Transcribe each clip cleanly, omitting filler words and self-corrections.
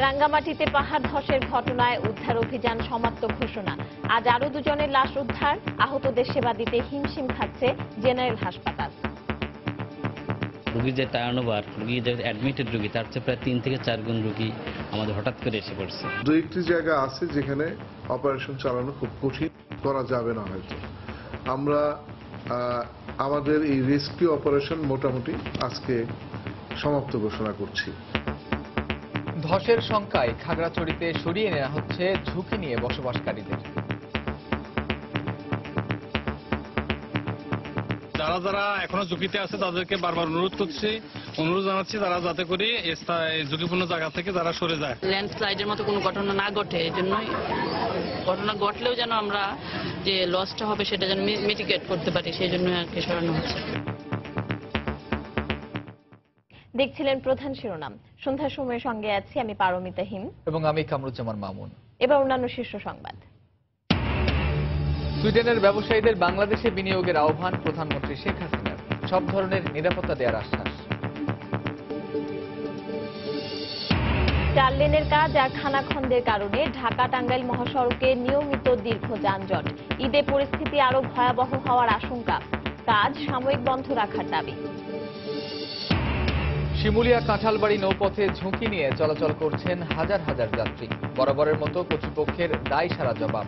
রাঙ্গামাটিতে পাহাড় ধসের ঘটনায় উদ্ধার অভিযান সমাপ্ত ঘোষণা। আজ আরো দুজনের লাশ উদ্ধার। আহতদের সেবা দিতে হিমশিম খাচ্ছে জেনারেল হাসপাতাল। রোগী যে টার্নওভার, রোগী যে অ্যাডমিটেড রোগী, তার চেয়ে প্রায় 3 থেকে 4 গুণ রোগী আমাদের হঠাৎ করে এসে পড়ছে। দু একটি জায়গা আছে যেখানে অপারেশন চালানো খুব কঠিন, করা যাবে না হয়তো। আমরা আমাদের এই রেস্কিউ অপারেশন মোটামুটি আজকে সমাপ্ত ঘোষণা করছি। ধসের শঙ্কায় খাগড়াছড়িতে সরিয়ে নেওয়া হচ্ছে ঝুঁকি নিয়ে বসবাসকারীদের। যারা যারা এখনো ঝুঁকিতে আছে তাদেরকে বারবার অনুরোধ জানাচ্ছি তারা যাতে করে ঝুঁকিপূর্ণ জায়গা থেকে যারা সরে যায়। ল্যান্ডস্লাইডের মতো কোনো ঘটনা না ঘটে, এই জন্যই ঘটনা ঘটলেও যেন আমরা যে লসটা হবে সেটা যেন মিটিগেট করতে পারি, সেই জন্য আর কি সরানো হচ্ছে। দেখছিলেন প্রধান শিরোনাম। সন্ধ্যার সময়ের সঙ্গে আছি আমি পারমিতা হিম এবং আমি কামরুজ্জামান মামুন। এবার অন্যান্য শীর্ষ সংবাদ। সুইডেনের ব্যবসায়ীদের বাংলাদেশে বিনিয়োগের আহ্বান প্রধানমন্ত্রী শেখ হাসিনার। সব ধরনের নিরাপত্তা দেওয়ার আশ্বাস। 4 লেনের কাজ আর খানাখন্দের কারণে ঢাকা টাঙ্গাইল মহাসড়কে নিয়মিত দীর্ঘ যানজট। ঈদে পরিস্থিতি আরো ভয়াবহ হওয়ার আশঙ্কা। কাজ সাময়িক বন্ধ রাখার দাবি। শিমুলিয়া কাঁঠালবাড়ি নৌপথে ঝুঁকি নিয়ে চলাচল করছেন হাজার হাজার যাত্রী। বরাবরের মতো কর্তৃপক্ষের দায় সারা জবাব।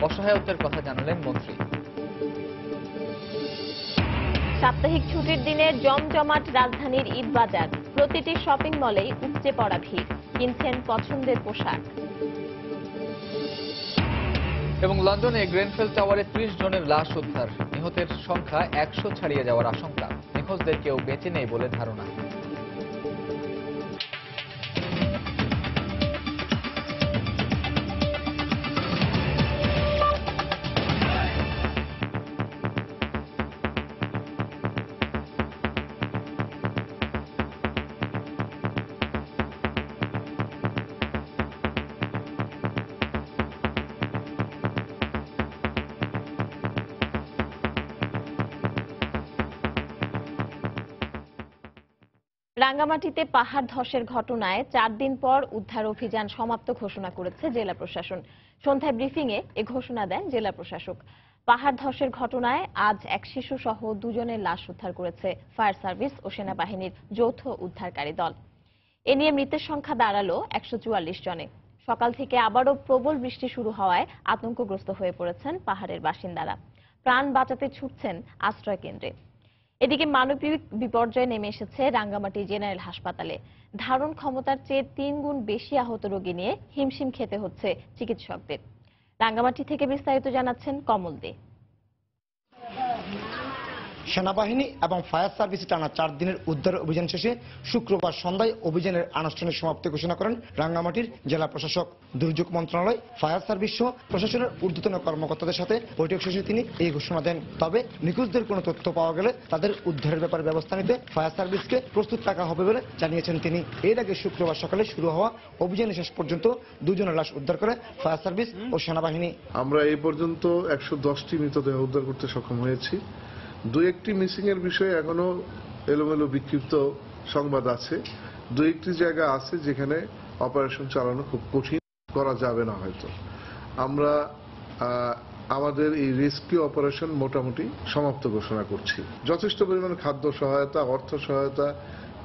অসহায়ত্বের কথা জানালেন মন্ত্রী। সাপ্তাহিক ছুটির দিনে জমজমাট রাজধানীর ঈদ বাজার। প্রতিটি শপিং মলেই উপচে পড়া ভিড়। কিনছেন পছন্দের পোশাক। এবং লন্ডনে গ্রেনফেল টাওয়ারে 30 জনের লাশ উদ্ধার। নিহতের সংখ্যা 100 ছাড়িয়ে যাওয়ার আশঙ্কা। নিখোঁজদের কেউ বেঁচে নেই বলে ধারণা। রাঙ্গামাটিতে পাহাড় ধসের ঘটনায় 4 দিন পর উদ্ধার অভিযান সমাপ্ত ঘোষণা করেছে জেলা প্রশাসন। সন্ধ্যায় ব্রিফিংয়ে এ ঘোষণা দেন জেলা প্রশাসক। পাহাড় ধসের ঘটনায় আজ এক শিশু সহ 2 জনের লাশ উদ্ধার করেছে ফায়ার সার্ভিস ও সেনাবাহিনীর যৌথ উদ্ধারকারী দল। এ নিয়ে মৃতের সংখ্যা দাঁড়ালো 144 জনে। সকাল থেকে আবারও প্রবল বৃষ্টি শুরু হওয়ায় আতঙ্কগ্রস্ত হয়ে পড়েছেন পাহাড়ের বাসিন্দারা। প্রাণ বাঁচাতে ছুটছেন আশ্রয় কেন্দ্রে। এদিকে মানবিক বিপর্যয় নেমে এসেছে রাঙ্গামাটি জেনারেল হাসপাতালে। ধারণ ক্ষমতার চেয়ে 3 গুণ বেশি আহত রোগী নিয়ে হিমশিম খেতে হচ্ছে চিকিৎসকদের। রাঙ্গামাটি থেকে বিস্তারিত জানাচ্ছেন কমল দে। সেনাবাহিনী এবং ফায়ার সার্ভিসে টানা 4 দিনের উদ্ধার অভিযান শেষে শুক্রবার সন্ধ্যায় অভিযানের আনুষ্ঠানিক সমাপ্তি ঘোষণা করেন রাঙ্গামাটির জেলা প্রশাসক। দুর্যোগ মন্ত্রণালয়, ফায়ার সার্ভিস সহ প্রশাসনের ঊর্ধ্বতন কর্মকর্তাদের সাথে বৈঠক শেষে তিনি এই ঘোষণা দেন। তবে নিখোঁজদের কোনো তথ্য পাওয়া গেলে তাদের উদ্ধারের ব্যাপারে ব্যবস্থা নিতে ফায়ার সার্ভিসকে প্রস্তুত রাখা হবে বলে জানিয়েছেন তিনি। এর আগে শুক্রবার সকালে শুরু হওয়া অভিযানে শেষ পর্যন্ত 2 জনের লাশ উদ্ধার করে ফায়ার সার্ভিস ও সেনাবাহিনী। আমরা এই পর্যন্ত 110টি মৃতদেহ উদ্ধার করতে সক্ষম হয়েছি। 2-1টি মিসিং এর বিষয়ে এখনো এলোমেলো বিক্ষিপ্ত সংবাদ আছে। 2-1টি জায়গা আছে যেখানে অপারেশন চালানো খুব কঠিন, করা যাবে না হয়তো। আমরা আমাদের এই রেস্কিউ অপারেশন মোটামুটি সমাপ্ত ঘোষণা করছি। যথেষ্ট পরিমাণ খাদ্য সহায়তা, অর্থ সহায়তা,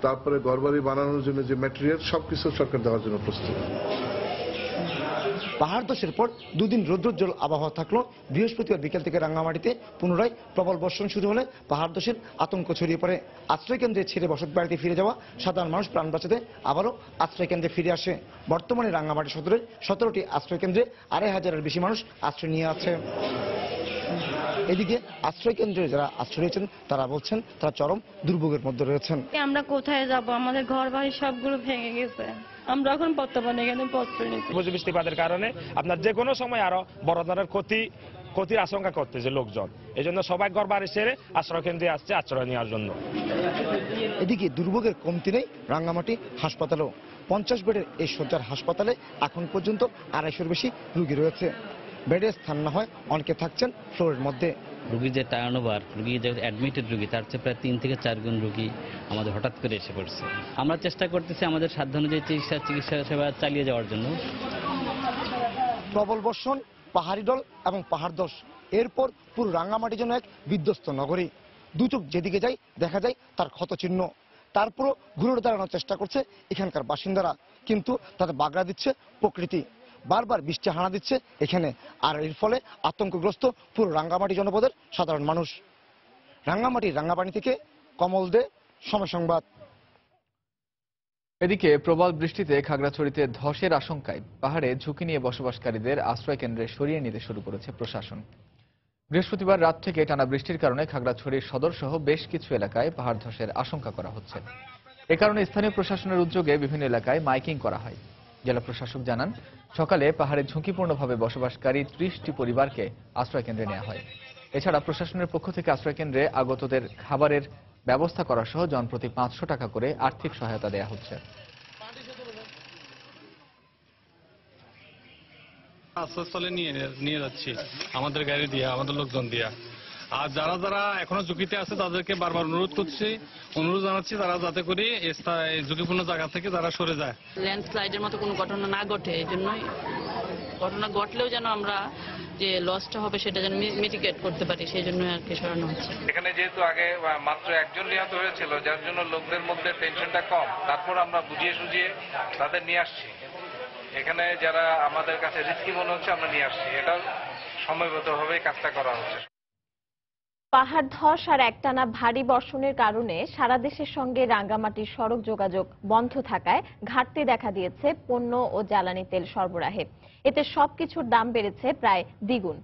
তারপরে ঘরবাড়ি বানানোর জন্য যে ম্যাটেরিয়াল, সবকিছু সরকার দেওয়ার জন্য প্রস্তুত। পাহাড় ধসের পর 2 দিন রৌদ্রোজ্জ্বল আবহাওয়া থাকলো। বৃহস্পতিবার বিকেল থেকে রাঙ্গামাটিতে পুনরায় প্রবল বর্ষণ শুরু হলে পাহাড় ধসের আতঙ্ক ছড়িয়ে পড়ে। আশ্রয়কেন্দ্রে ছেড়ে বসত বাড়িতে ফিরে যাওয়া সাধারণ মানুষ প্রাণ বাঁচাতে আবারও আশ্রয়কেন্দ্রে ফিরে আসে। বর্তমানে রাঙ্গামাটি সদরের 17টি আশ্রয়কেন্দ্রে 2,500-এর বেশি মানুষ আশ্রয় নিয়ে আছে। এদিকে আশ্রয়কেন্দ্রে যারা আশ্রয় নিয়েছেন তারা বলছেন তারা চরম দুর্ভোগের মধ্যে রয়েছেন। আমরা কোথায় যাব? আমাদের ঘর বাড়ি সবগুলো ভেঙে গেছে। আমরা এখন বর্তমানে এখানে বৃষ্টিপাতের কারণে আপনার যে কোনো সময় আরো বড় ধরনের ক্ষতির আশঙ্কা করতেছে লোকজন। এই জন্য সবাই ঘর বাড়ি ছেড়ে আশ্রয় কেন্দ্রে আসছে আশ্রয় নেওয়ার জন্য। এদিকে দুর্ভোগের কমতি নেই রাঙ্গামাটি হাসপাতালেও। 50 বেডের এই শয্যার হাসপাতালে এখন পর্যন্ত 250-এর বেশি রোগী রয়েছে। বেডে স্থান না হয় অনেকে থাকছেন ফ্লোরের মধ্যে। রুগীর যে টার্ন ওভার, রুগী যে অ্যাডমিটেড রুগী তার চেয়ে প্রায় 3 থেকে 4 গুণ রুগী আমাদের হঠাৎ করে এসে পড়ছে। আমরা চেষ্টা করতেছি আমাদের সাধ্য অনুযায়ী চিকিৎসা সেবা চালিয়ে যাওয়ার জন্য। প্রবল বর্ষণ, পাহাড়ি ঢল এবং পাহাড় ধস, এরপর পুরো রাঙ্গামাটি যেন এক বিধ্বস্ত নগরী। দু চোখ যেদিকে যায় দেখা যায় তার ক্ষতচিহ্ন। তারপরও ঘুরে দাঁড়ানোর চেষ্টা করছে এখানকার বাসিন্দারা, কিন্তু তাদের বাগড়া দিচ্ছে প্রকৃতি। বারবার বৃষ্টি হানা দিচ্ছে এখানে, আর এর ফলে আতঙ্কগ্রস্ত পুরো রাঙ্গামাটি জনপদের সাধারণ মানুষ। রাঙ্গামাটির রাঙ্গাপানি থেকে কমল দে, সময় সংবাদ। এদিকে প্রবল বৃষ্টিতে খাগড়াছড়িতে ধসের আশঙ্কায় পাহাড়ে ঝুঁকি নিয়ে বসবাসকারীদের আশ্রয় কেন্দ্রে সরিয়ে নিতে শুরু করেছে প্রশাসন। বৃহস্পতিবার রাত থেকে টানা বৃষ্টির কারণে খাগড়াছড়ির সদর সহ বেশ কিছু এলাকায় পাহাড় ধসের আশঙ্কা করা হচ্ছে। এ কারণে স্থানীয় প্রশাসনের উদ্যোগে বিভিন্ন এলাকায় মাইকিং করা হয়। জেলা প্রশাসক জানান, সকালে পাহাড়ে ঝুঁকিপূর্ণভাবে বসবাসকারী 30টি পরিবারকে আশ্রয় কেন্দ্রে নেওয়া হয়। এছাড়া প্রশাসনের পক্ষ থেকে আশ্রয় কেন্দ্রে আগতদের খাবারের ব্যবস্থা করা সহ জনপ্রতি 500 টাকা করে আর্থিক সহায়তা দেওয়া হচ্ছে। আশ্রয়স্থলে নিয়ে যাচ্ছি আমাদের গাড়ি দিয়া, আমাদের লোকজন দিয়া। আর যারা যারা এখনো ঝুঁকিতে আছে তাদেরকে বারবার অনুরোধ জানাচ্ছি তারা যাতে করে ঝুঁকিপূর্ণ জায়গা থেকে তারা সরে যায়। ল্যান্ডস্লাইডের মতো কোনো ঘটনা না ঘটে, এই জন্যই ঘটনা ঘটলেও যেন আমরা যে লসটা হবে সেটা যেন মিটিগেট করতে পারি, সেই জন্য আর কি সরানো হচ্ছে। এখানে যেহেতু আগে মাত্র একজন নিহত হয়েছিল, যার জন্য লোকদের মধ্যে টেনশনটা কম, তারপর আমরা বুঝিয়ে সুঝিয়ে তাদের নিয়ে আসছি। এখানে যারা আমাদের কাছে রিস্কি মনে হচ্ছে আমরা নিয়ে আসছি, এটা সময়গতভাবে কাজটা করা হচ্ছে। পাহাড় ধস আর একটানা ভারী বর্ষণের কারণে সারা দেশের সঙ্গে রাঙ্গামাটির সড়ক যোগাযোগ বন্ধ থাকায় ঘাটতি দেখা দিয়েছে পণ্য ও জ্বালানি তেল সরবরাহে। এতে সবকিছুর দাম বেড়েছে প্রায় দ্বিগুণ।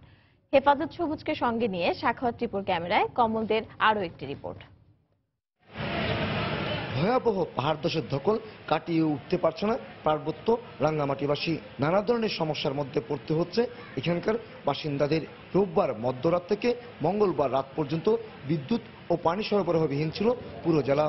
হেফাজত সবুজকে সঙ্গে নিয়ে সাখাওয়াত টিপুর ক্যামেরায় কমলদের আরও একটি রিপোর্ট। ভয়াবহ পাহাড় ধসের ধকল কাটিয়ে উঠতে পারছে না পার্বত্য রাঙ্গামাটিবাসী। নানা ধরনের সমস্যার মধ্যে পড়তে হচ্ছে এখানকার বাসিন্দাদের। রোববার মধ্যরাত থেকে মঙ্গলবার রাত পর্যন্ত বিদ্যুৎ ও পানি সরবরাহবিহীন ছিল পুরো জেলা।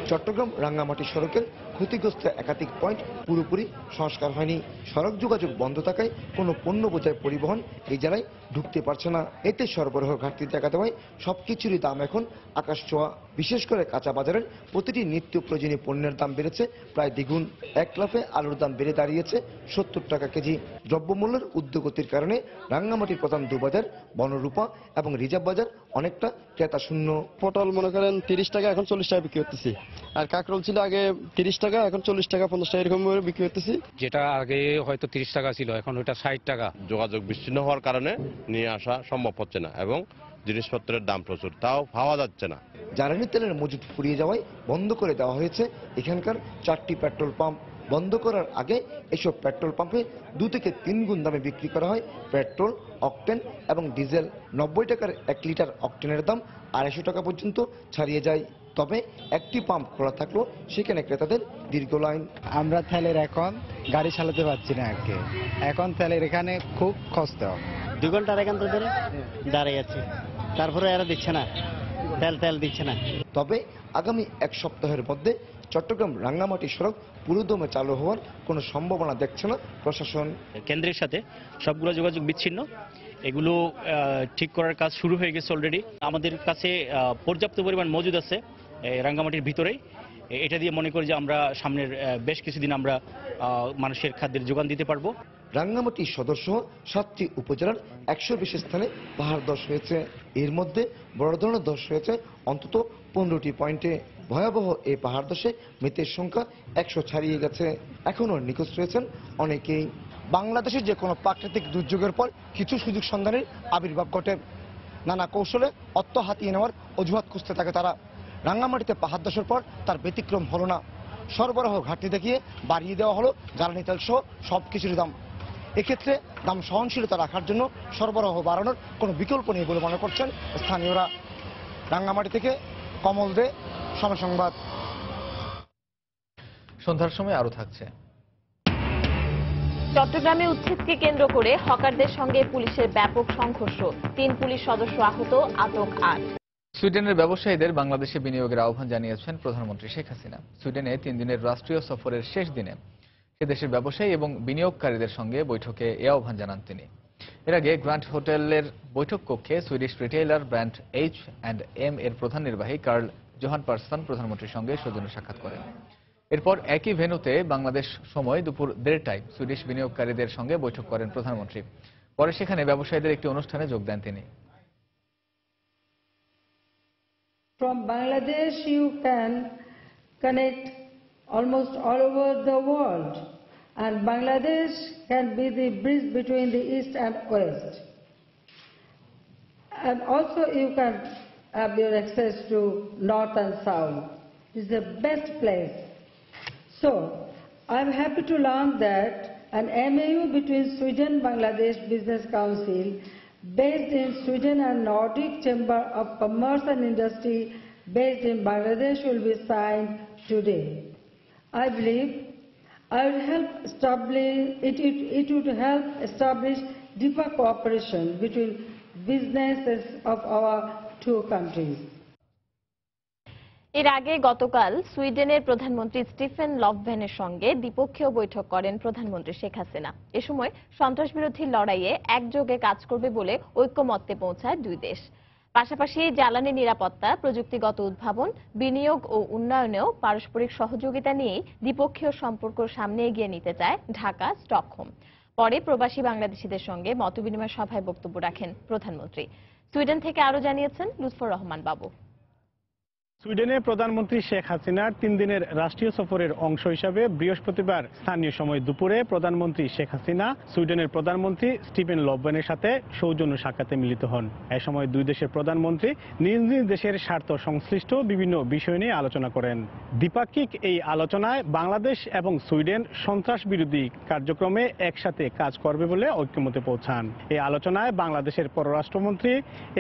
চট্টগ্রাম রাঙ্গামাটি সড়কের ক্ষতিগ্রস্ত একাধিক পয়েন্ট পুরোপুরি সংস্কার হয়নি। সড়ক যোগাযোগ বন্ধ থাকায় কোনো পণ্য বোঝাই পরিবহন এই জেলায় ঢুকতে পারছে না। এতে সরবরাহ ঘাটতি দেখা দেওয়ায় সবকিছুরই দাম এখন আকাশ ছোঁয়া। বিশেষ করে কাঁচা বাজারের প্রতিটি নিত্য প্রয়োজনীয় পণ্যের দাম বেড়েছে প্রায় দ্বিগুণ। এক লাফে আলুর দাম বেড়ে দাঁড়িয়েছে 70 টাকা কেজি। দ্রব্যমূল্যের ঊর্ধ্বগতির কারণে রাঙ্গামাটির প্রধান দুবাজার বনরূপা এবং রিজার্ভ বাজার অনেকটা ক্রেতা শূন্য। পটল মনে করেন 30 টাকা, এখন 40 টাকা বিক্রি করতেছি। আর কাঁকরোল ছিল আগে 30 টাকা, এখন 40 টাকা 50 টাকা এরকম বিক্রি করতেছি। যেটা আগে হয়তো 30 টাকা ছিল, এখন ওইটা 60 টাকা। যোগাযোগ বিচ্ছিন্ন হওয়ার কারণে নিয়ে আসা সম্ভব হচ্ছে না এবং জিনিসপত্রের দাম প্রচুর, তাও পাওয়া যাচ্ছে না। জ্বালানি তেলের মজুদ ফুরিয়ে যাওয়ায় বন্ধ করে দেওয়া হয়েছে এখানকার 4টি পেট্রোল পাম্প। বন্ধ করার আগে এসব পেট্রোল পাম্পে 2 থেকে 3 গুণ দামে বিক্রি করা হয় পেট্রোল, অকটেন এবং ডিজেল। 90 টাকার 1 লিটার অকটেনের দাম 250 টাকা পর্যন্ত ছাড়িয়ে যায়। তবে একটি পাম্প খোলা থাকলেও সেখানে ক্রেতাদের দীর্ঘ লাইন। আমরা তেলের এখন গাড়ি চালাতে পারছি না আগে, এখন তেলের এখানে খুব কষ্ট। 2 ঘন্টার এখান থেকে দাঁড়িয়ে আছি, তারপরে এরা দিচ্ছে না, তেল দিচ্ছে না। তবে আগামী 1 সপ্তাহের মধ্যে চট্টগ্রাম রাঙ্গামাটি সড়ক পুরোদমে চালু হওয়ার কোনো সম্ভাবনা দেখছে না প্রশাসন। কেন্দ্রের সাথে সবগুলো যোগাযোগ বিচ্ছিন্ন, এগুলো ঠিক করার কাজ শুরু হয়ে গেছে অলরেডি। আমাদের কাছে পর্যাপ্ত পরিমাণ মজুদ আছে রাঙ্গামাটির ভিতরেই। এটা দিয়ে মনে করি যে আমরা সামনের বেশ কিছুদিন আমরা মানুষের খাদ্যের যোগান দিতে পারবো। রাঙ্গামাটি সদর সহ 7টি উপজেলার 100 বেশি স্থানে পাহাড় ধস হয়েছে। এর মধ্যে বড় ধরনের ধস হয়েছে অন্তত 15টি পয়েন্টে। ভয়াবহ এই পাহাড় ধসে মৃতের সংখ্যা 100 ছাড়িয়ে গেছে। এখনও নিখোঁজ রয়েছেন অনেকেই। বাংলাদেশের যে কোনো প্রাকৃতিক দুর্যোগের পর কিছু সুযোগ সন্ধানের আবির্ভাব ঘটে। নানা কৌশলে অর্থ হাতিয়ে নেওয়ার অজুহাত খুঁজতে থাকে তারা। রাঙ্গামাটিতে পাহাড় ধসের পর তার ব্যতিক্রম হলো না। সরবরাহ ঘাটতি দেখিয়ে বাড়িয়ে দেওয়া হলো জ্বালানি তেল সহ সবকিছুর দাম। এক্ষেত্রে দাম সহনশীলতা রাখার জন্য সরবরাহ বাড়ানোর কোনো বিকল্প নেই বলে মনে করছেন স্থানীয়রা। রাঙ্গামাটি থেকে কমল দে, সময় সংবাদ। সন্ধ্যার সময় আরো থাকছে। চট্টগ্রামে উচ্ছেদকে কেন্দ্র করে হকারদের সঙ্গে পুলিশের ব্যাপক সংঘর্ষ, 3 পুলিশ সদস্য আহত, আটক 8। সুইডেনের ব্যবসায়ীদের বাংলাদেশে বিনিয়োগের আহ্বান জানিয়েছেন প্রধানমন্ত্রী শেখ হাসিনা। সুইডেনে 3 দিনের রাষ্ট্রীয় সফরের শেষ দিনে সে দেশের ব্যবসায়ী এবং বিনিয়োগকারীদের সঙ্গে বৈঠকে এ আহ্বান জানান তিনি। এর আগে গ্র্যান্ড হোটেলের বৈঠক কক্ষে সুইডিশ রিটেইলার ব্র্যান্ড H&M এর প্রধান নির্বাহী কার্ল জোহান পার্সন প্রধানমন্ত্রীর সঙ্গে সৌজন্য সাক্ষাৎ করেন। এরপর একই ভেন্যুতে বাংলাদেশ সময় দুপুর 1:30টায় সুইডিশ বিনিয়োগকারীদের সঙ্গে বৈঠক করেন প্রধানমন্ত্রী। পরে সেখানে ব্যবসায়ীদের একটি অনুষ্ঠানে যোগ দেন তিনি। From Bangladesh you can connect almost all over the world, and Bangladesh can be the bridge between the East and West. And also you can have your access to North and South. It's the best place. So, I'm happy to learn that an MAU between Sweden-Bangladesh Business Council based in Sweden and Nordic Chamber of Commerce and Industry based in Bangladesh will be signed today. I believe it would help establish deeper cooperation between businesses of our two countries. এর আগে গতকাল সুইডেনের প্রধানমন্ত্রী Stephen লফভেনের সঙ্গে দ্বিপক্ষীয় বৈঠক করেন প্রধানমন্ত্রী শেখ হাসিনা। এ সময় সন্ত্রাসবিরোধী লড়াইয়ে একযোগে কাজ করবে বলে ঐক্যমত্যে পৌঁছায় দুই দেশ। পাশাপাশি জ্বালানি নিরাপত্তা, প্রযুক্তিগত উদ্ভাবন, বিনিয়োগ ও উন্নয়নেও পারস্পরিক সহযোগিতা নিয়েই দ্বিপক্ষীয় সম্পর্ক সামনে এগিয়ে নিতে চায় ঢাকা, স্টকহোম। পরে প্রবাসী বাংলাদেশিদের সঙ্গে মতবিনিময় সভায় বক্তব্য রাখেন প্রধানমন্ত্রী। সুইডেন থেকে আরো জানিয়েছেন লুৎফর রহমান বাবু। সুইডেনের প্রধানমন্ত্রী শেখ হাসিনার 3 দিনের রাষ্ট্রীয় সফরের অংশ হিসাবে বৃহস্পতিবার স্থানীয় সময় দুপুরে প্রধানমন্ত্রী শেখ হাসিনা সুইডেনের প্রধানমন্ত্রী স্টিফেন লফভেনের সাথে সৌজন্য সাক্ষাতে মিলিত হন। এ সময় দুই দেশের প্রধানমন্ত্রী নিজ নিজ দেশের স্বার্থ সংশ্লিষ্ট বিভিন্ন বিষয় নিয়ে আলোচনা করেন। দ্বিপাক্ষিক এই আলোচনায় বাংলাদেশ এবং সুইডেন সন্ত্রাস বিরোধী কার্যক্রমে একসাথে কাজ করবে বলে ঐক্যমতে পৌঁছান। এই আলোচনায় বাংলাদেশের পররাষ্ট্রমন্ত্রী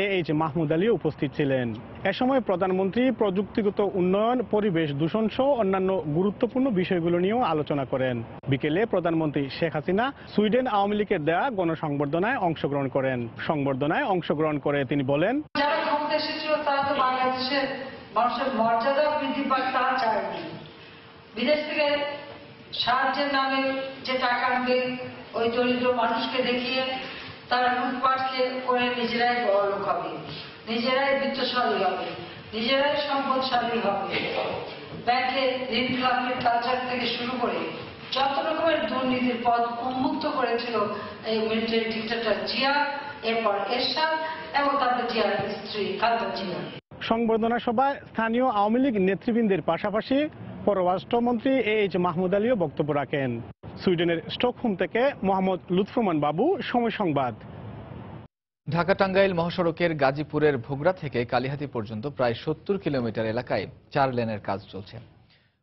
AH মাহমুদ আলী উপস্থিত ছিলেন। এ সময় প্রধানমন্ত্রী প্রযুক্তিগত উন্নয়ন, পরিবেশ দূষণ সহ অন্যান্য গুরুত্বপূর্ণ বিষয়গুলো নিয়েও আলোচনা করেন। বিকেলে প্রধানমন্ত্রী শেখ হাসিনা সুইডেন আওয়ামী লীগের দেয়া গণসংবর্ধনায় অংশগ্রহণ করেন। সংবর্ধনায় অংশগ্রহণ করে তিনি বলেন, যারা ক্ষমতা এসেছিল তারা তো বাংলাদেশের মানুষের মর্যাদা বৃদ্ধি পাক তা চায়নি। বিদেশ থেকে সাহায্যের নামে যে টাকা আনবে ওই দরিদ্র মানুষকে দেখিয়ে তারা লুটপাট করে নিজেরাই বড়লোক হবে, নিজেরাই বিত্তশালী হবে, নিজেরাই সম্পদশালী হবে। ব্যাংকে ঋণ খেলাপির কালচার থেকে শুরু করে যত রকমের দুর্নীতির পথ উন্মুক্ত করেছিল এই মিলিটারি ডিক্টেটর জিয়া, এরপর এরশাদ এবং তারপর জিয়ার স্ত্রী খালেদা জিয়া। সংবর্ধনা সভায় স্থানীয় আওয়ামী লীগ নেতৃবৃন্দের পাশাপাশি পররাষ্ট্রমন্ত্রী AH মাহমুদ আলীও বক্তব্য রাখেন। সুইডেনের স্টকহোম থেকে মোহাম্মদ লুৎফর রহমান বাবু, সময় সংবাদ। ঢাকা টাঙ্গাইল মহাসড়কের গাজীপুরের ভোগড়া থেকে কালিহাতী পর্যন্ত প্রায় 70 কিলোমিটার এলাকায় 4 লেনের কাজ চলছে।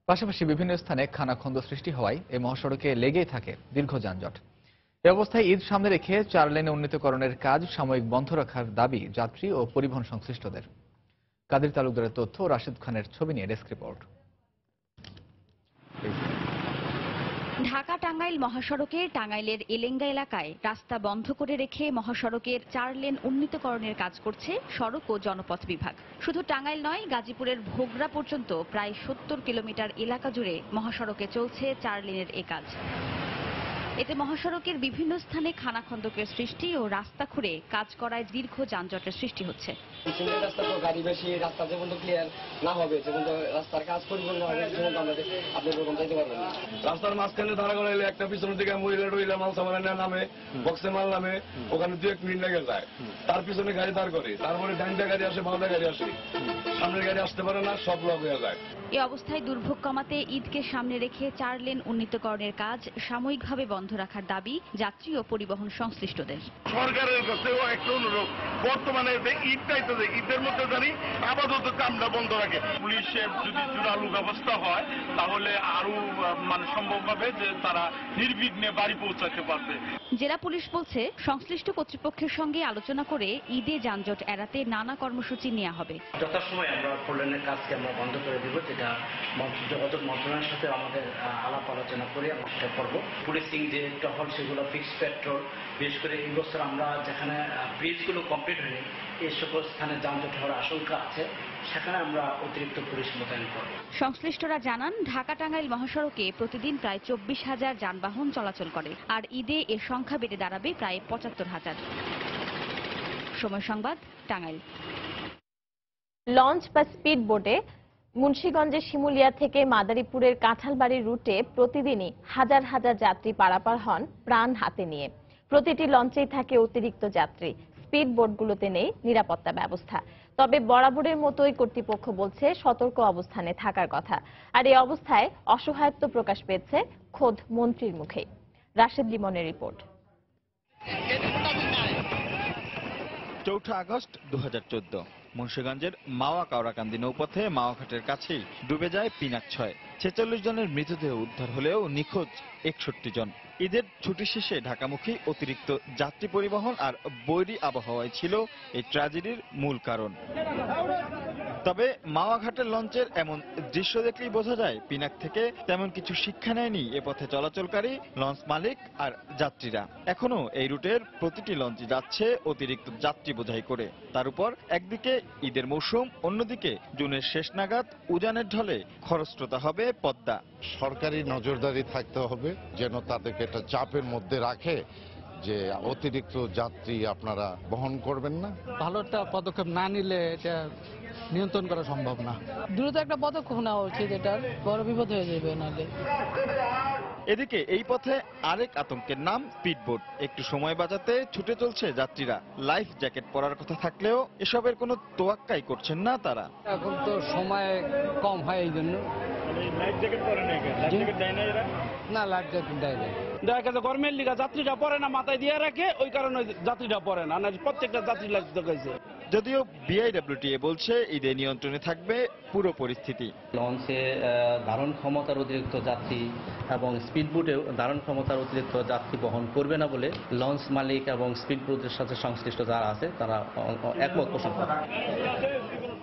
পাশাপাশি বিভিন্ন স্থানে খানাখন্দ সৃষ্টি হওয়ায় এই মহাসড়কে লেগেই থাকে দীর্ঘ যানজট। এ অবস্থায় ঈদ সামনে রেখে 4 লেনে উন্নীতকরণের কাজ সাময়িক বন্ধ রাখার দাবি যাত্রী ও পরিবহন সংশ্লিষ্টদের। কাদের তালুকদারের তথ্য, রাশেদ খানের ছবি নিয়ে ডেস্ক রিপোর্ট। ঢাকা টাঙ্গাইল মহাসড়কে টাঙ্গাইলের এলেঙ্গা এলাকায় রাস্তা বন্ধ করে রেখে মহাসড়কের 4 লেন উন্নীতকরণের কাজ করছে সড়ক ও জনপথ বিভাগ। শুধু টাঙ্গাইল নয়, গাজীপুরের ভোগড়া পর্যন্ত প্রায় 70 কিলোমিটার এলাকা জুড়ে মহাসড়কে চলছে 4 লেনের এ কাজ। এতে মহাসড়কের বিভিন্ন স্থানে খানাখন্দকের সৃষ্টি ও রাস্তা খুঁড়ে কাজ করায় দীর্ঘ যানজটের সৃষ্টি হচ্ছে। রাস্তা তো গাড়ি বেশি, রাস্তা যেমন ক্লিয়ার না হবে, যেমন রাস্তার কাজ পরিপূর্ণ হবে, যেমন আমরা আপনি এরকম যাইতে পারবেন না। রাস্তার মাঝখানে দাঁড়া করা হলে একটা পিছনের দিকে মহিলা টহিলা মাল সামান নামে, বক্সে মাল নামে, ওখানে 2-1 মিনিট লেগে যায়। তার পিছনে গাড়ি দাঁড় করে, তারপরে ডাইনটা গাড়ি আসে, বামটা গাড়ি আসে, সামনের গাড়ি আসতে পারে না, সব ব্লক হয়ে যায়। এই অবস্থায় দুর্ভোগ কমাতে ঈদকে সামনে রেখে 4 লেন উন্নীতকরণের কাজ সাময়িকভাবে বন্ধ রাখার দাবি যাত্রী ও পরিবহন সংশ্লিষ্টদের। সরকারের কাছেও একটা অনুরোধ, বর্তমানে ঈদটাই তো ঈদের মধ্যে জানি আপাতত কামটা বন্ধ রাখে। পুলিশের যদি জোরালো ব্যবস্থা হয় তাহলে আরো সম্ভব হবে যে তারা নির্বিঘ্নে বাড়ি পৌঁছাতে পারবে। জেলা পুলিশ বলছে, সংশ্লিষ্ট কর্তৃপক্ষের সঙ্গে আলোচনা করে ঈদে যানজট এড়াতে নানা কর্মসূচি নেওয়া হবে। যথাসময়ে আমরা 4 লেনের কাজকে আমরা বন্ধ করে দিব, যেটা এটা যোগাযোগ মন্ত্রণালয়ের সাথে আমাদের আলাপ আলোচনা করে আমরা সেটা করবো। পুলিশিং যে টহল সেগুলো ফিক্সড পেট্রোল, বিশেষ করে এই বছর আমরা যেখানে ব্রিজগুলো কমপ্লিট হয়নি এই সকল স্থানে যানজট হওয়ার আশঙ্কা আছে, সেখানে আমরা অতিরিক্ত পুলিশ মোতায়েন করব। সংশ্লিষ্টরা জানান, ঢাকা-টাঙ্গাইল মহাসড়কে প্রতিদিন প্রায় 24,000 যানবাহন চলাচল করে, আর ঈদে এর সংখ্যা বেড়ে দাঁড়াবে প্রায় 75,000। সময় সংবাদ, টাঙ্গাইল। লঞ্চ বা স্পিড বোটে মুন্সিগঞ্জের শিমুলিয়া থেকে মাদারীপুরের কাঁঠালবাড়ির রুটে প্রতিদিনই হাজার হাজার যাত্রী পারাপার হন প্রাণ হাতে নিয়ে। প্রতিটি লঞ্চেই থাকে অতিরিক্ত যাত্রী। স্পিড বোটগুলোতে নেই নিরাপত্তা ব্যবস্থা। তবে বরাবরের মতোই কর্তৃপক্ষ বলছে সতর্ক অবস্থানে থাকার কথা। আর এই অবস্থায় অসহায়ত্ব প্রকাশ পেয়েছে খোদ মন্ত্রীর মুখে। রাশেদ লিমনের রিপোর্ট। 4 আগস্ট 2014 মুন্সিগঞ্জের মাওয়া কাওড়াকান্দি নৌপথে মাওয়াঘাটের কাছেই ডুবে যায় পিনাক 6। 46 জনের মৃতদেহ উদ্ধার হলেও নিখোঁজ 61 জন। ঈদের ছুটি শেষে ঢাকামুখী অতিরিক্ত যাত্রী পরিবহন আর বৈরী আবহাওয়ায় ছিল এই ট্র্যাজেডির মূল কারণ। তবে মাওয়াঘাটের লঞ্চের এমন দৃশ্য দেখলেই বোঝা যায় পিনাক থেকে তেমন কিছু শিক্ষা নেয়নি এ পথে চলাচলকারী লঞ্চ মালিক আর যাত্রীরা। এখনো এই রুটের প্রতিটি লঞ্চই যাচ্ছে অতিরিক্ত যাত্রী বোঝাই করে। তার উপর একদিকে ঈদের মৌসুম, অন্যদিকে জুনের শেষ নাগাদ উজানের ঢলে খরস্রোতা হবে পদ্মা। সরকারি নজরদারি থাকতে হবে যেন তাদেরকে একটা চাপের মধ্যে রাখে যে অতিরিক্ত যাত্রী আপনারা বহন করবেন না। ভালো একটা পদক্ষেপ না নিলে এটা নিয়ন্ত্রণ করা সম্ভব না। দ্রুত একটা পদক্ষেপ নেওয়া উচিত, এটা বড় বিপদ হয়ে যাবে নাহলে। এদিকে এই পথে আরেক আতঙ্কের নাম স্পিডবোট। একটু সময় বাঁচাতে ছুটে চলছে যাত্রীরা। লাইফ জ্যাকেট পরার কথা থাকলেও এসবের কোনো তোয়াক্কাই করছেন না তারা। এখন তো সময় কম হয়, এই জন্য লাইফ জ্যাকেট পরে না, লাইফ জ্যাকেট দেয় না এরা। না, লাইফ জ্যাকেট দেয় না। দেখা গেছে গরমের লিগা যাত্রীরা পরে না, মাথায় দিয়ে রাখে, ওই কারণে যাত্রীরা পরে না। প্রত্যেকটা যাত্রী লাইফ দেখাইছে। যদিও বিআইডব্লিউটিএ বলছে ঈদে নিয়ন্ত্রণে থাকবে পুরো পরিস্থিতি। লঞ্চে ধারণ ক্ষমতার অতিরিক্ত যাত্রী এবং স্পিডবোটেও ধারণ ক্ষমতার অতিরিক্ত যাত্রী বহন করবে না বলে লঞ্চ মালিক এবং স্পিডবোটের সাথে সংশ্লিষ্ট যারা আছে তারা একমত পোষণ করে।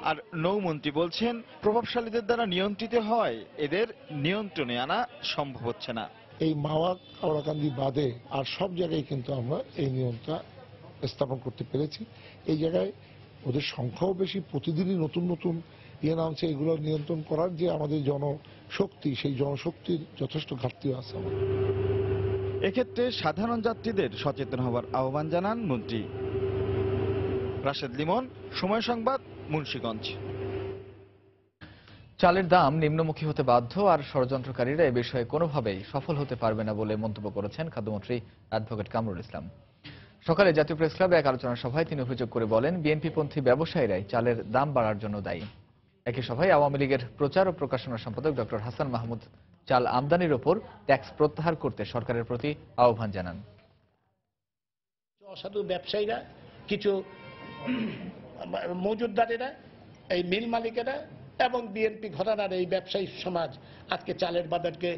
আর নৌমন্ত্রী বলছেন, প্রভাবশালীদের দ্বারা নিয়ন্ত্রিত হয় এদের নিয়ন্ত্রণে আনা সম্ভব হচ্ছে না। এই মাওয়া কাওড়াকান্দি বাদে আর সব জায়গায় কিন্তু আমরা এই নিয়মটা স্থাপন করতে পেরেছি। এই জায়গায় ওদের সংখ্যাও বেশি, প্রতিদিনই নতুন নতুন নামছে। এগুলো নিয়ন্ত্রণ করার যে আমাদের জনশক্তি, সেই জনশক্তির যথেষ্ট ঘাটতিও আছে। এক্ষেত্রে সাধারণ যাত্রীদের সচেতন হওয়ার আহ্বান জানান মন্ত্রী। রাশেদ লিমন, সময় সংবাদ, মুন্সিগঞ্জ। চালের দাম নিম্নমুখী হতে বাধ্য আর ষড়যন্ত্রকারীরা এ বিষয়ে কোনোভাবেই সফল হতে পারবে না বলে মন্তব্য করেছেন খাদ্যমন্ত্রী অ্যাডভোকেট কামরুল ইসলাম। সকালে জাতীয় প্রেস ক্লাবে এক আলোচনা সভায় তিনি অভিযোগ করে বলেন, বিএনপিপন্থী ব্যবসায়ীরাই চালের দাম বাড়ার জন্য দায়ী। একই সভায় আওয়ামী লীগের প্রচার ও প্রকাশনা সম্পাদক ডক্টর হাসান মাহমুদ চাল আমদানির ওপর ট্যাক্স প্রত্যাহার করতে সরকারের প্রতি আহ্বান জানান। অসাধু ব্যবসায়ীরা, কিছু মজুতদারেরা, এই মিল মালিকেরা এবং বিএনপি ঘরানার এই ব্যবসায়ী সমাজ আজকে চালের বাজারকে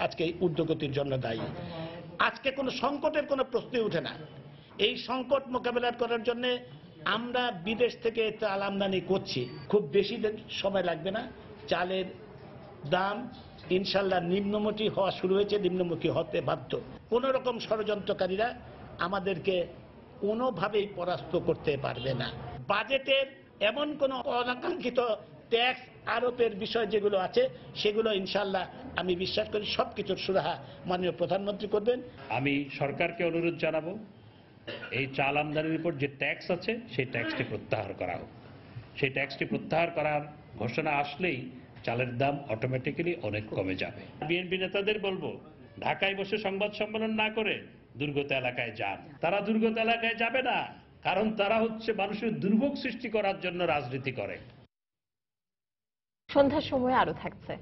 আজকে ঊর্ধ্বগতির জন্য দায়ী। আজকে কোনো সংকটের কোনো প্রশ্নই উঠে না। এই সংকট মোকাবেলা করার জন্য আমরা বিদেশ থেকে চাল আমদানি করছি। খুব বেশি সময় লাগবে না, চালের দাম ইনশাল্লাহ নিম্নমুখী হওয়া শুরু হয়েছে, নিম্নমুখী হতে বাধ্য। কোনো রকম ষড়যন্ত্রকারীরা আমাদেরকে কোনোভাবেই পরাস্ত করতে পারবে না। বাজেটের এমন কোনো অনাকাঙ্ক্ষিত ট্যাক্স আরোপের বিষয় যেগুলো আছে সেগুলো ইনশাল্লাহ আমি বিশ্বাস করি সবকিছুর সুরাহা মাননীয় প্রধানমন্ত্রী করবেন। আমি সরকারকে অনুরোধ জানাবো, এই চাল আমদানির উপর যে ট্যাক্স আছে সেই ট্যাক্সটি প্রত্যাহার করা হোক। সেই ট্যাক্সটি প্রত্যাহার করার ঘোষণা আসলেই চালের দাম অটোমেটিক্যালি অনেক কমে যাবে। বিএনপি নেতাদের বলবো, ঢাকায় বসে সংবাদ সম্মেলন না করে দুর্গত এলাকায় যান। তারা দুর্গত এলাকায় যাবে না, কারণ তারা হচ্ছে মানুষের দুর্ভোগ সৃষ্টি করার জন্য রাজনীতি করে। সন্ধ্যার সময় আরো থাকছে।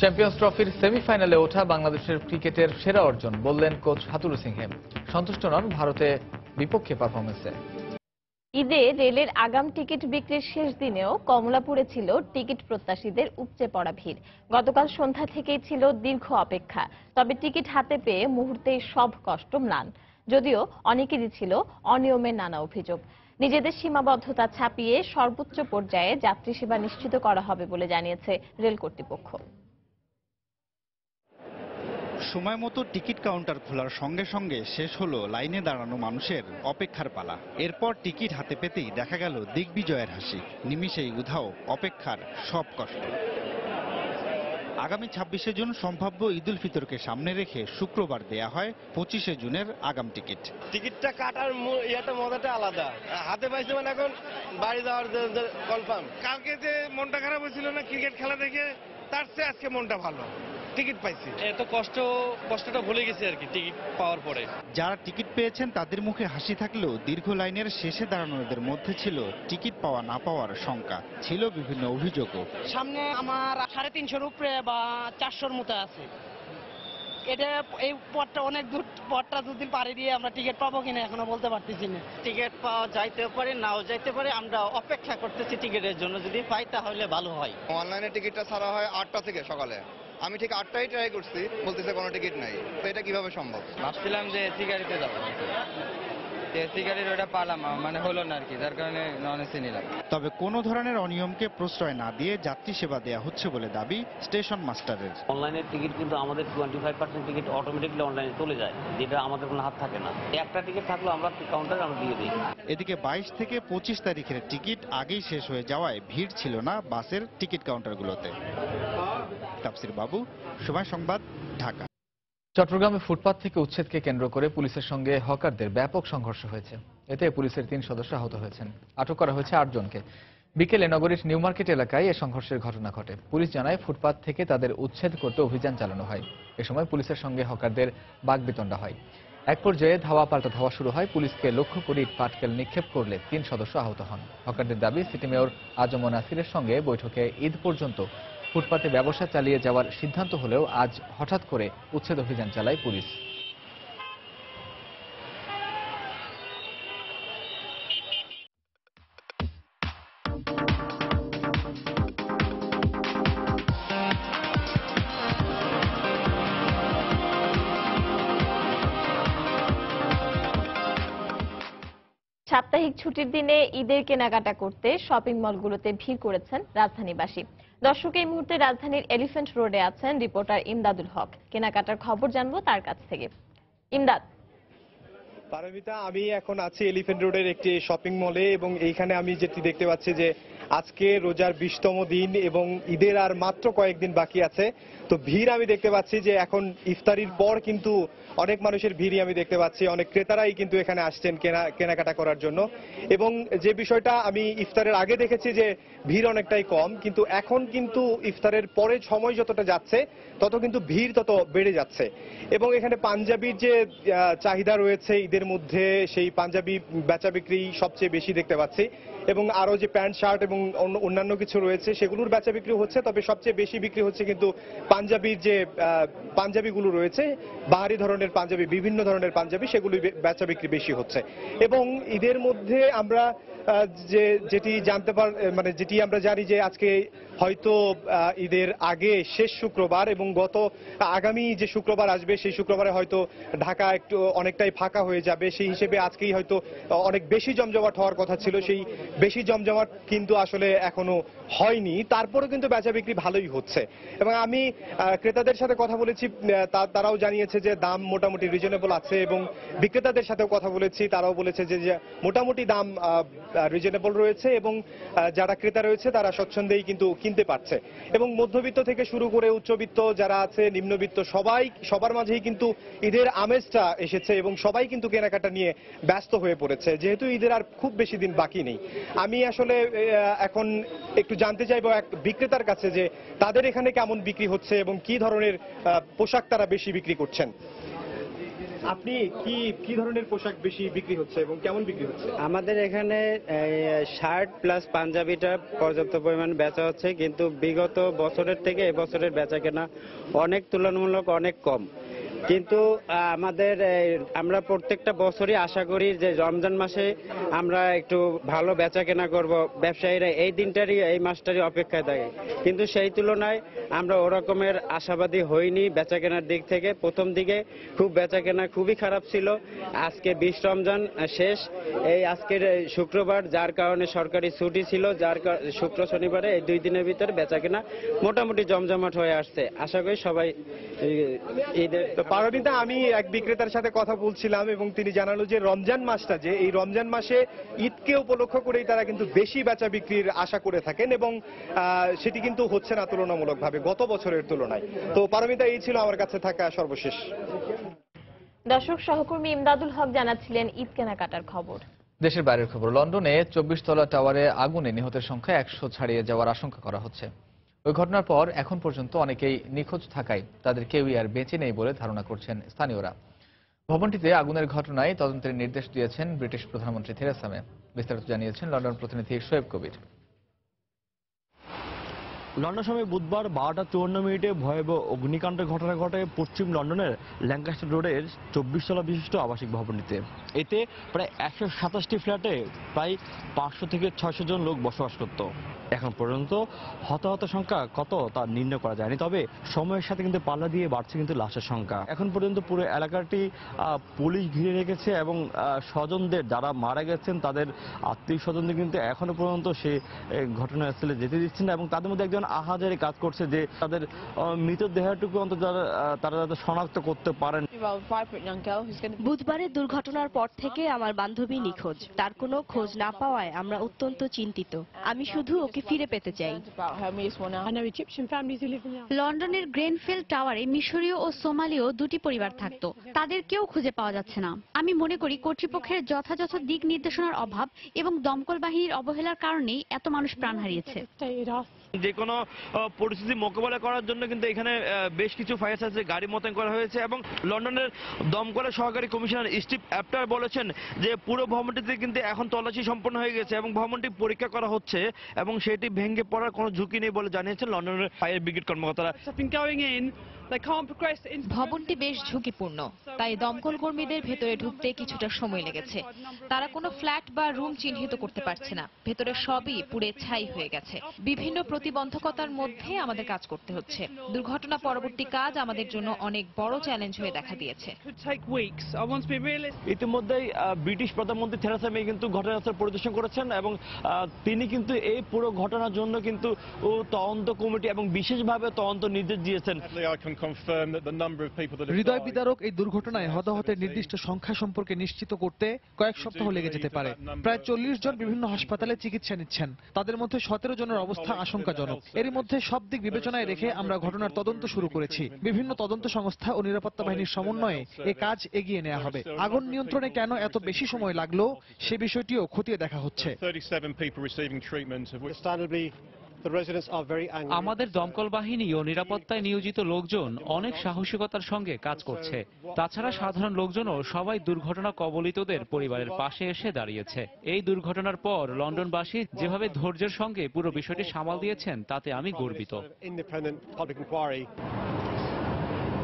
চ্যাম্পিয়ন্স ট্রফির সেমিফাইনালে ওঠা বাংলাদেশের ক্রিকেটের সেরা অর্জন বললেন কোচ হাতুরু সিংহে। সন্তুষ্ট নন ভারতে বিপক্ষে পারফরমেন্সে। ঈদে রেলের আগাম টিকিট বিক্রির শেষ দিনেও কমলাপুরে ছিল টিকিট প্রত্যাশীদের উপচে পড়া ভিড়। গতকাল সন্ধ্যা থেকেই ছিল দীর্ঘ অপেক্ষা, তবে টিকিট হাতে পেয়ে মুহূর্তেই সব কষ্ট ম্লান। যদিও অনেকেরই ছিল অনিয়মের নানা অভিযোগ। নিজেদের সীমাবদ্ধতা ছাপিয়ে সর্বোচ্চ পর্যায়ে যাত্রী সেবা নিশ্চিত করা হবে বলে জানিয়েছে রেল কর্তৃপক্ষ। সময় মতো টিকিট কাউন্টার খোলার সঙ্গে সঙ্গে শেষ হলো লাইনে দাঁড়ানো মানুষের অপেক্ষার পালা। এরপর টিকিট হাতে পেতেই দেখা গেল দিগ্বিজয়ের হাসি, নিমিষেই উধাও অপেক্ষার সব কষ্ট। আগামী 26শে জুন সম্ভাব্য ঈদুল ফিতরকে সামনে রেখে শুক্রবার দেয়া হয় 25শে জুনের আগাম টিকিট। টিকিটটা কাটার মজাটা আলাদা, হাতে পাইছে মানে এখন বাড়ি যাওয়ার কনফার্ম। কালকে যে মনটা খারাপ হয়েছিল না ক্রিকেট খেলা দেখে, তার চেয়ে আজকে মনটা ভালো, টিকিট পাইছি। এত কষ্টটা ভুলে গেছি আর কি টিকিট পাওয়ার পরে। যারা টিকিট পেয়েছেন তাদের মুখে হাসি থাকলেও দীর্ঘ লাইনের শেষে দাঁড়ানোদের মধ্যে ছিল টিকিট পাওয়া না পাওয়ার শঙ্কা, ছিল বিভিন্ন অভিযোগও। সামনে আমার 350-এর উপরে বা 400-এর মতো আছে। এটা এই পথটা অনেক দূর, পথটা দুদিন পাড়ি দিয়ে আমরা টিকিট পাবো কিনা এখনো বলতে পারতেছি না। টিকিট পাওয়া যাইতে পারে, নাও যাইতে পারে, আমরা অপেক্ষা করতেছি টিকিটের জন্য। যদি পাই তাহলে ভালো হয়। অনলাইনে টিকিটটা ছাড়া হয় 8টা থেকে সকালে, আমি ঠিক 8টায় ট্রাই করছি, বলতেছে কোনো টিকিট নাই। তো এটা কিভাবে সম্ভব? ভাবছিলাম যে এসি গাড়িতে যাবো, এসি গাড়ির ওটা পালাম মানে হলো না আর কি, যার কারণে নন এসি নিলাম। তবে কোনো ধরনের অনিয়মকে প্রশ্রয় না দিয়ে যাত্রী সেবা দেয়া হচ্ছে বলে দাবি স্টেশন মাস্টারের। অনলাইনের টিকিট কিন্তু আমাদের 25% টিকিট অটোমেটিকলি অনলাইনে চলে যায়, যেটা আমাদের কোনো হাত থাকে না। একটা টিকিট থাকলেও আমরা কাউন্টারে আমরা দিয়ে দিই। এদিকে 22 থেকে 25 তারিখের টিকিট আগেই শেষ হয়ে যাওয়ায় ভিড় ছিল না বাসের টিকিট কাউন্টারগুলোতে। তাফসির বাবু, সময় সংবাদ, ঢাকা। চট্টগ্রামে ফুটপাত থেকে উচ্ছেদকে কেন্দ্র করে পুলিশের সঙ্গে হকারদের ব্যাপক সংঘর্ষ হয়েছে। এতে পুলিশের 3 সদস্য আহত হয়েছেন। আটক করা হয়েছে 8 জনকে। বিকেলে নগরীর নিউ মার্কেট এলাকায় এ সংঘর্ষের ঘটনা ঘটে। পুলিশ জানায় ফুটপাত থেকে তাদের উচ্ছেদ করতে অভিযান চালানো হয়। এ সময় পুলিশের সঙ্গে হকারদের বাগবিতণ্ডা হয়। এক পর্যায়ে ধাওয়া পাল্টা ধাওয়া শুরু হয়। পুলিশকে লক্ষ্য করে ইট পাটকেল নিক্ষেপ করলে 3 সদস্য আহত হন। হকারদের দাবি, সিটি মেয়র আজম নাসিরের সঙ্গে বৈঠকে ঈদ পর্যন্ত ফুটপাতে ব্যবসা চালিয়ে যাওয়ার সিদ্ধান্ত হলেও আজ হঠাৎ করে উচ্ছেদ অভিযান চালায় পুলিশ। সাপ্তাহিক ছুটির দিনে ঈদের কেনাকাটা করতে শপিং মলগুলোতে ভিড় করেছেন রাজধানীবাসী। দর্শক, এই মুহূর্তে রাজধানীর এলিফ্যান্ট রোডে আছেন রিপোর্টার ইমদাদুল হক। কেনাকাটার খবর জানবো তার কাছ থেকে। ইমদাদ। পারমিতা, আমি এখন আছি এলিফ্যান্ট রোডের একটি শপিং মলে এবং এইখানে আমি যেটি দেখতে পাচ্ছি যে আজকে রোজার 20তম দিন এবং ঈদের আর মাত্র কয়েকদিন বাকি আছে। তো ভিড় আমি দেখতে পাচ্ছি যে এখন ইফতারির পর কিন্তু অনেক মানুষের ভিড়ই আমি দেখতে পাচ্ছি। অনেক ক্রেতারাই কিন্তু এখানে আসছেন কেনাকাটা করার জন্য। এবং যে বিষয়টা আমি ইফতারের আগে দেখেছি যে ভিড় অনেকটাই কম, কিন্তু এখন কিন্তু ইফতারের পরে সময় যতটা যাচ্ছে তত কিন্তু ভিড় তত বেড়ে যাচ্ছে। এবং এখানে পাঞ্জাবির যে চাহিদা রয়েছে ঈদের মধ্যে, সেই পাঞ্জাবি বেচা বিক্রি সবচেয়ে বেশি দেখতে পাচ্ছি। এবং আরো যে প্যান্ট শার্ট এবং অন্যান্য কিছু রয়েছে সেগুলোর বেচা বিক্রি হচ্ছে, তবে সবচেয়ে বেশি বিক্রি হচ্ছে কিন্তু পাঞ্জাবির যে পাঞ্জাবিগুলো রয়েছে, বাহারি ধরনের পাঞ্জাবি, বিভিন্ন ধরনের পাঞ্জাবি, সেগুলি বেচা বিক্রি বেশি হচ্ছে। এবং ঈদের মধ্যে আমরা যেটি আমরা জানি যে আজকে হয়তো ঈদের আগে শেষ শুক্রবার এবং আগামী যে শুক্রবার আসবে সেই শুক্রবারে হয়তো ঢাকা একটু অনেকটাই ফাঁকা হয়ে যাবে। সেই হিসেবে আজকেই হয়তো অনেক বেশি জমজমাট হওয়ার কথা ছিল, সেই বেশি জমজমাট কিন্তু আসলে এখনো হয়নি। তারপরেও কিন্তু বেচা বিক্রি ভালোই হচ্ছে। এবং আমি ক্রেতাদের সাথে কথা বলেছি, তারাও জানিয়েছে যে দাম মোটামুটি রিজনেবল আছে। এবং বিক্রেতাদের সাথেও কথা বলেছি, তারাও বলেছে যে মোটামুটি দাম রিজনেবল রয়েছে এবং যারা ক্রেতা রয়েছে তারা স্বচ্ছন্দেই কিন্তু কিনতে পারছে। এবং মধ্যবিত্ত থেকে শুরু করে উচ্চবিত্ত যারা আছে, নিম্নবিত্ত, সবার মাঝেই কিন্তু ঈদের আমেজটা এসেছে এবং সবাই কিন্তু কেনাকাটা নিয়ে ব্যস্ত হয়ে পড়েছে, যেহেতু ঈদের আর খুব বেশি দিন বাকি নেই। আমি আসলে এখন একটু জানতে চাইবো এক বিক্রেতার কাছে যে তাদের এখানে কেমন বিক্রি হচ্ছে এবং কি ধরনের পোশাক তারা বেশি বিক্রি করছেন। আপনি কি ধরনের পোশাক বেশি বিক্রি হচ্ছে এবং কেমন বিক্রি হচ্ছে? আমাদের এখানে শার্ট প্লাস পাঞ্জাবিটা পর্যাপ্ত পরিমাণ বেচা হচ্ছে, কিন্তু বিগত বছরের থেকে এবছরের বেচা কেনা অনেক তুলনামূলক অনেক কম। কিন্তু আমাদের আমরা প্রত্যেকটা বছরই আশা করি যে রমজান মাসে আমরা একটু ভালো বেচা কেনা করব, ব্যবসায়ীরা এই দিনটারই এই মাসটারই অপেক্ষায় থাকে, কিন্তু সেই তুলনায় আমরা ওরকমের আশাবাদী হইনি বেচা কেনার দিক থেকে। প্রথম দিকে খুব বেচা কেনা খুবই খারাপ ছিল। আজকে 20 রমজান শেষ, এই আজকের শুক্রবার, যার কারণে সরকারি ছুটি ছিল, শুক্র শনিবারে এই 2 দিনের ভিতরে বেচা কেনা মোটামুটি জমজমাট হয়ে আসছে। আশা করি সবাই ঈদের। পারমিতা, আমি এক বিক্রেতার সাথে কথা বলছিলাম এবং তিনি জানালো যে রমজান মাসটা, যে এই রমজান মাসে ঈদকে উপলক্ষ করেই তারা কিন্তু বেশি বেচা বিক্রির আশা করে থাকেন এবং সেটি কিন্তু হচ্ছে না তুলনামূলকভাবে গত বছরের তুলনায়। তো পারমিতা, এই ছিল আমার কাছে থাকা সর্বশেষ। দর্শক, সহকর্মী ইমদাদুল হক জানাচ্ছিলেন ঈদ কেনাকাটার খবর। দেশের বাইরের খবর। লন্ডনে 24 তলা টাওয়ারে আগুনে নিহতের সংখ্যা 100 ছাড়িয়ে যাওয়ার আশঙ্কা করা হচ্ছে। ওই ঘটনার পর এখন পর্যন্ত অনেকেই নিখোঁজ থাকায় তাদের কেউই আর বেঁচে নেই বলে ধারণা করছেন স্থানীয়রা। ভবনটিতে আগুনের ঘটনায় তদন্তের নির্দেশ দিয়েছেন ব্রিটিশ প্রধানমন্ত্রী থেরেসা মে। বিস্তারিত জানিয়েছেন লন্ডন প্রতিনিধি শোয়েব কবির। লন্ডন সময় বুধবার 12:54 ভয়াবহ অগ্নিকাণ্ডের ঘটনা ঘটে পশ্চিম লন্ডনের ল্যাঙ্কাস্টার রোডের 24 তলা বিশিষ্ট আবাসিক ভবনটিতে। এতে প্রায় 127টি ফ্ল্যাটে প্রায় 500 থেকে 600 জন লোক বসবাস করত। এখন পর্যন্ত হতাহত সংখ্যা কত তা নির্ণয় করা যায়নি, তবে সময়ের সাথে কিন্তু পাল্লা দিয়ে বাড়ছে কিন্তু লাশের সংখ্যা। এখন পর্যন্ত পুরো এলাকাটি পুলিশ ঘিরে রেখেছে এবং স্বজনদের, যারা মারা গেছেন তাদের আত্মীয় স্বজনদের কিন্তু এখনো পর্যন্ত সে ঘটনাস্থলে যেতে দিচ্ছেন না এবং তাদের মধ্যে একজন আহাজারি কাজ করছে যে তাদের মৃতদেহটুকু অন্তত তারা যাতে শনাক্ত করতে পারেন। বুধবারের দুর্ঘটনার পর থেকে আমার বান্ধবী নিখোঁজ। তার কোনো খোঁজ না পাওয়ায় আমরা অত্যন্ত চিন্তিত। আমি শুধু ওকে ফিরে পেতে চাই। লন্ডনের গ্রেনফিল্ড টাওয়ারে মিশরীয় ও সোমালীয় 2টি পরিবার থাকত। তাদের কেউ খুঁজে পাওয়া যাচ্ছে না। আমি মনে করি কর্তৃপক্ষের যথাযথ দিক নির্দেশনার অভাব এবং দমকল বাহিনীর অবহেলার কারণেই এত মানুষ প্রাণ হারিয়েছে। যে কোনো পরিস্থিতি মোকাবেলা করার জন্য কিন্তু এখানে বেশ কিছু ফায়ার সার্ভিসের গাড়ি মোতায়েন করা হয়েছে এবং লন্ডনের দমকলের সহকারী কমিশনার স্টিভ অ্যাপ্টার বলেছেন যে পুরো ভবনটিতে কিন্তু এখন তল্লাশি সম্পন্ন হয়ে গেছে এবং ভবনটি পরীক্ষা করা হচ্ছে এবং সেটি ভেঙে পড়ার কোনো ঝুঁকি নেই বলে জানিয়েছেন লন্ডনের ফায়ার ব্রিগেড কর্মকর্তারা। ভবনটি বেশ ঝুঁকিপূর্ণ, তাই দমকল কর্মীদের ভেতরে ঢুকতে কিছুটা সময় লেগেছে। তারা কোনো ফ্ল্যাট বা রুম চিহ্নিত করতে পারছে না। ভেতরে সবই পুড়ে ছাই হয়ে গেছে। বিভিন্ন প্রতিবন্ধকতার মধ্যে আমাদের কাজ করতে হচ্ছে। দুর্ঘটনা পরবর্তী কাজ আমাদের জন্য অনেক বড় চ্যালেঞ্জ হয়ে দেখা দিয়েছে। ইতিমধ্যেই ব্রিটিশ প্রধানমন্ত্রী থেরেসা মে কিন্তু ঘটনাস্থল পরিদর্শন করেছেন এবং তিনি কিন্তু এই পুরো ঘটনার জন্য কিন্তু তদন্ত কমিটি এবং বিশেষভাবে তদন্ত নির্দেশ দিয়েছেন। হৃদয় বিদারক এই দুর্ঘটনায় হতাহতের নির্দিষ্ট সংখ্যা সম্পর্কে নিশ্চিত করতে কয়েক সপ্তাহ লেগে যেতে পারে। প্রায় 40 জন বিভিন্ন হাসপাতালে চিকিৎসা নিচ্ছেন। তাদের মধ্যে 17 জনের অবস্থা আশঙ্কাজনক। এরই মধ্যে সব দিক বিবেচনায় রেখে আমরা ঘটনার তদন্ত শুরু করেছি। বিভিন্ন তদন্ত সংস্থা ও নিরাপত্তা বাহিনীর সমন্বয়ে এ কাজ এগিয়ে নেওয়া হবে। আগুন নিয়ন্ত্রণে কেন এত বেশি সময় লাগলো সে বিষয়টিও খতিয়ে দেখা হচ্ছে। আমাদের দমকল বাহিনী ও নিরাপত্তায় নিয়োজিত লোকজন অনেক সাহসিকতার সঙ্গে কাজ করছে। তাছাড়া সাধারণ লোকজনও সবাই দুর্ঘটনা কবলিতদের পরিবারের পাশে এসে দাঁড়িয়েছে। এই দুর্ঘটনার পর লন্ডনবাসী যেভাবে ধৈর্যের সঙ্গে পুরো বিষয়টি সামাল দিয়েছেন তাতে আমি গর্বিত।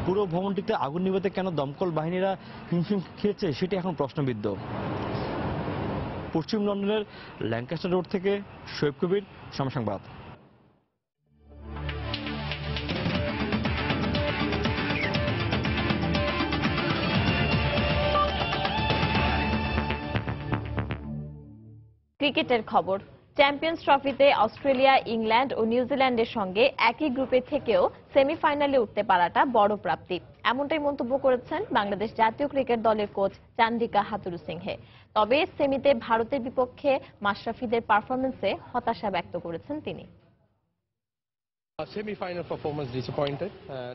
পুরো ভবনটিতে আগুন নিভাতে কেন দমকল বাহিনীরা হিমশিম খেয়েছে সেটি এখন প্রশ্নবিদ্ধ। পশ্চিম লন্ডনের ল্যাঙ্কাস্টার রোড থেকে শোয়েব কবির, সময় সংবাদ। ক্রিকেটের খবর। চ্যাম্পিয়ন্স ট্রফিতে অস্ট্রেলিয়া, ইংল্যান্ড ও নিউজিল্যান্ডের সঙ্গে একই গ্রুপে থেকেও সেমিফাইনালে উঠতে পারাটা বড় প্রাপ্তি, এমনটাই মন্তব্য করেছেন বাংলাদেশ জাতীয় ক্রিকেট দলের কোচ চান্ডিকা হাথুরুসিংহে। তবে সেমিতে ভারতের বিপক্ষে মাশরাফিদের পারফরমেন্সে হতাশা ব্যক্ত করেছেন তিনি।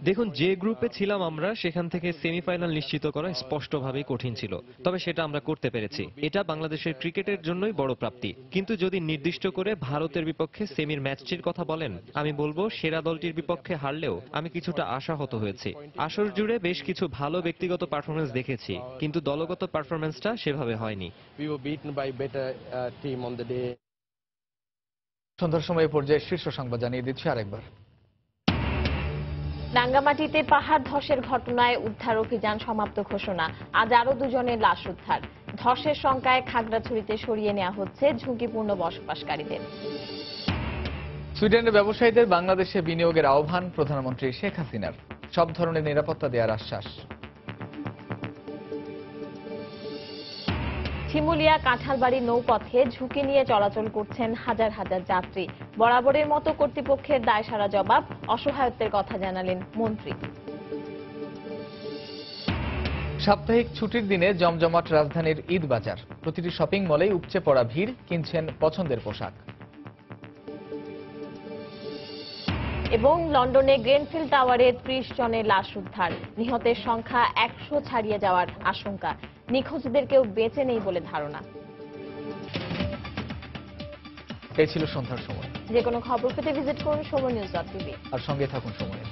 দেখুন, যে গ্রুপে ছিলাম আমরা সেখান থেকে সেমিফাইনাল নিশ্চিত করা স্পষ্টভাবেই কঠিন ছিল, তবে সেটা আমরা করতে পেরেছি। এটা বাংলাদেশের ক্রিকেটের জন্যই বড় প্রাপ্তি। কিন্তু যদি নির্দিষ্ট করে ভারতের বিপক্ষে সেমির ম্যাচটির কথা বলেন, আমি বলবো সেরা দলটির বিপক্ষে হারলেও আমি কিছুটা আশাহত হয়েছি। আসর জুড়ে বেশ কিছু ভালো ব্যক্তিগত পারফরমেন্স দেখেছি, কিন্তু দলগত পারফরমেন্সটা সেভাবে হয়নি। সন্ধ্যার সময় পর্যায়ে শীর্ষ সংবাদ জানিয়ে দিচ্ছি আরেকবার। রাঙ্গামাটিতে পাহাড় ধসের ঘটনায় উদ্ধার অভিযান সমাপ্ত ঘোষণা। আজ আরো দুজনের লাশ উদ্ধার। ধসের শঙ্কায় খাগড়াছড়িতে সরিয়ে নেওয়া হচ্ছে ঝুঁকিপূর্ণ বসবাসকারীদের। সুইডেনের ব্যবসায়ীদের বাংলাদেশে বিনিয়োগের আহ্বান প্রধানমন্ত্রী শেখ হাসিনার। সব ধরনের নিরাপত্তা দেওয়ার আশ্বাস। শিমুলিয়া কাঁঠালবাড়ি নৌপথে ঝুঁকি নিয়ে চলাচল করছেন হাজার হাজার যাত্রী। বরাবরের মতো কর্তৃপক্ষের দায়সারা জবাব, অসহায়ত্বের কথা জানালেন মন্ত্রী। সাপ্তাহিক ছুটির দিনে জমজমাট রাজধানীর ঈদ বাজার। প্রতিটি শপিং মলেই উপচে পড়া ভিড়, কিনছেন পছন্দের পোশাক। এবং লন্ডনে গ্রেনফিল টাওয়ারে 30 জনের লাশ উদ্ধার। নিহতের সংখ্যা 100 ছাড়িয়ে যাওয়ার আশঙ্কা। নিখোঁজদের কেউ বেঁচে নেই বলে ধারণা। এই ছিল সন্ধ্যার সময়। যে কোনো খবর পেতে ভিজিট করুন সময় নিউজ.টিভি আর সঙ্গে থাকুন সময়।